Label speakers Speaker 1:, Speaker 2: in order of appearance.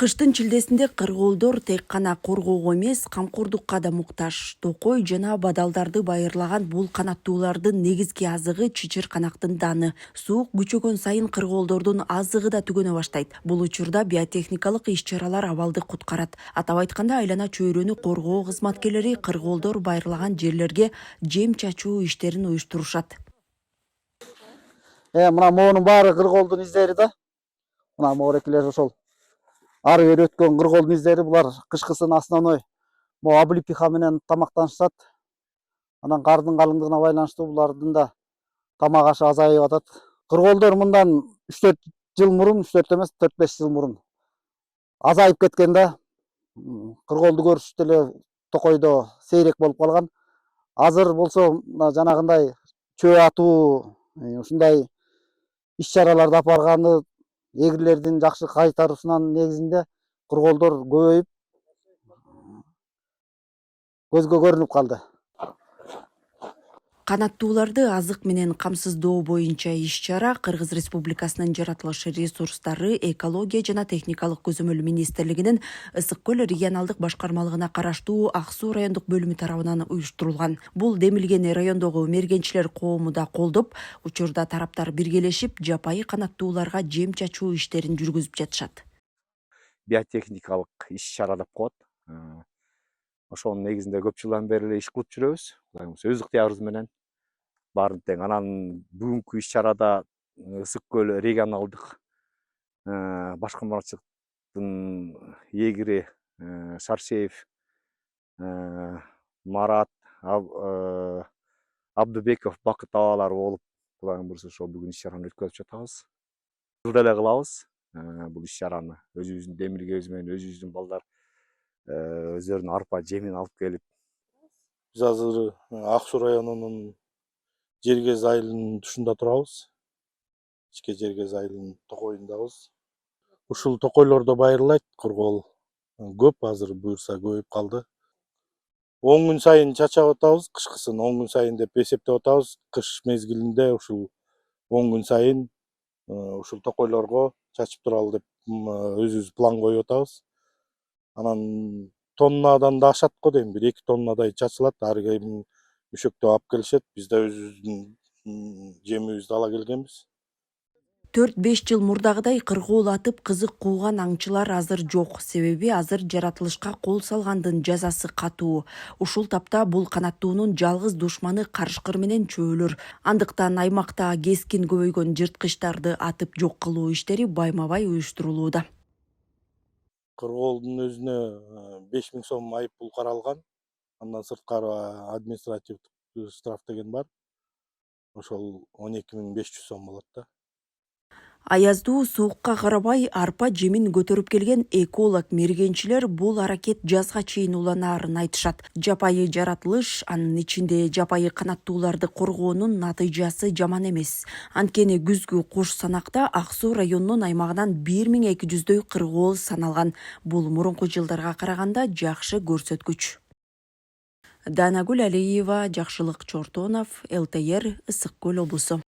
Speaker 1: Кыштын чилдесинде кыргоолдор тек гана коргоого эмес, камкордукка да муктаж. Токой жана бадалдарды байырлаган бул канаттуулардын негизги азыгы чычыр канактын даны. Суук күчөгөн сайын кыргоолдордун азыгы да түгөнө баштайт. Бул учурда биотехникалык иш-чаралар абалды куткарат. Атап айтканда, айлана чөйрөнү коргоо кызматкерлери кыргоолдор байырлаган жерлерге жем чачуу иштерин уюштурушат.
Speaker 2: Мына моунун баары кыргоолдун издери да. Мына моорекилер ошол ары бери өткөн кыргоолдун издери. Булар кышкысын основной могу облепиха менен тамактанышат. Анан кардын калыңдыгына байланыштуу булардын да тамак ашы азайып атат. Кыргоолдор мындан 3-4 жыл мурун, 3-4 эмес, 4-5 жыл мурун азайып кеткен да. Кыргоолду көрүш деле токойдо сейрек болуп калган. Азыр болсо мына жанагындай чөө атуу, ушундай иш-чараларды алып барганы, эгилердин жакшы кайтаруусунун негизинде кыргоолдор көбөйүп көзгө көрүнүп калды.
Speaker 1: Канаттууларды азык менен камсыздоо боюнча иш-чара Кыргыз Республикасынын жаратылыш ресурстары, экология жана техникалык көзөмөл министрлигинин Ысык көл регионалдык башкармалыгына караштуу Ак Суу райондук бөлүмү тарабынан уюштурулган. Бул демилген райондогу мергенчилер коому да колдоп, учурда тараптар биргелешип жапайы канаттууларга жем чачуу иштерин жүргүзүп жатышат.
Speaker 3: Биотехникалык иш-чара деп коет. Ошонун негизинде көп жылдан бери эле иш кылып жүрөбүз. Кудай буюрса өз ыктыярыбыз менен баарын тең. Анан бүгүнкү иш-чарада Ысык көл регионалдык башкармачылыктын эгири Шаршеев, Марат, Абдыбеков, Бакыт абалары болуп, Кудай буюрса ошо бүгүн иш-чараны өткөрүп жатабыз. Жылда эле кылабыз бул иш-чараны. Өзүбүздүн демилгебиз менен өзүбүздүн балдар өздөрүнүн арпа жемин алып келип.
Speaker 4: Биз азыр Ак Суу районунун Жергез айылынын тушунда турабыз. Ичке Жергез айылынын токойундабыз. Ушул токойлордо байырлайт кыргоол. Көп азыр буюрса көбөйүп калды. 10 күн сайын чачап атабыз, кышкысын 10 күн сайын деп эсептеп атабыз. Кыш мезгилинде ушул 10 күн сайын ушул токойлорго чачып туралы деп өзүбүз план коюп атабыз. Анан тоннадан да ашат го дейм, 1-2 тоннадай чачылат. Ар ким үшөктөп алып келишет. Биз да өзүбүздүн жемибизди ала келгенбиз.
Speaker 1: 4-5 жыл мурдагыдай кыргоол атып кызык кууган аңчылар азыр жок. Себеби азыр жаратылышка кол салгандын жазасы катуу. Ушул тапта бул канаттуунун жалгыз душманы карышкыр менен чөөлөр. Андыктан аймакта кескин көбөйгөн жырткычтарды атып жок кылуу иштери байма-бай уюштурулууда.
Speaker 4: Кыргоолдун өзүнө 5000 сом айыппул каралган. Андан сырткары административдик штраф деген бар. Ошол 12500 сом болот да.
Speaker 1: Аяздуу суукка карабай арпа жемин көтөрүп келген эколог мергенчилер бул аракет жазга чейин уланаарын айтышат. Жапайы жаратылыш, анын ичинде жапайы канаттууларды коргоонун натыйжасы жаман эмес. Анткени күзгү куш санакта Ак Суу районунун аймагынан 1200дөй кыргоол саналган. Бул мурунку жылдарга караганда жакшы көрсөткүч. Данагүл Алиева, Жакшылык Чортонов, ЛТР, Ысык көл облусу.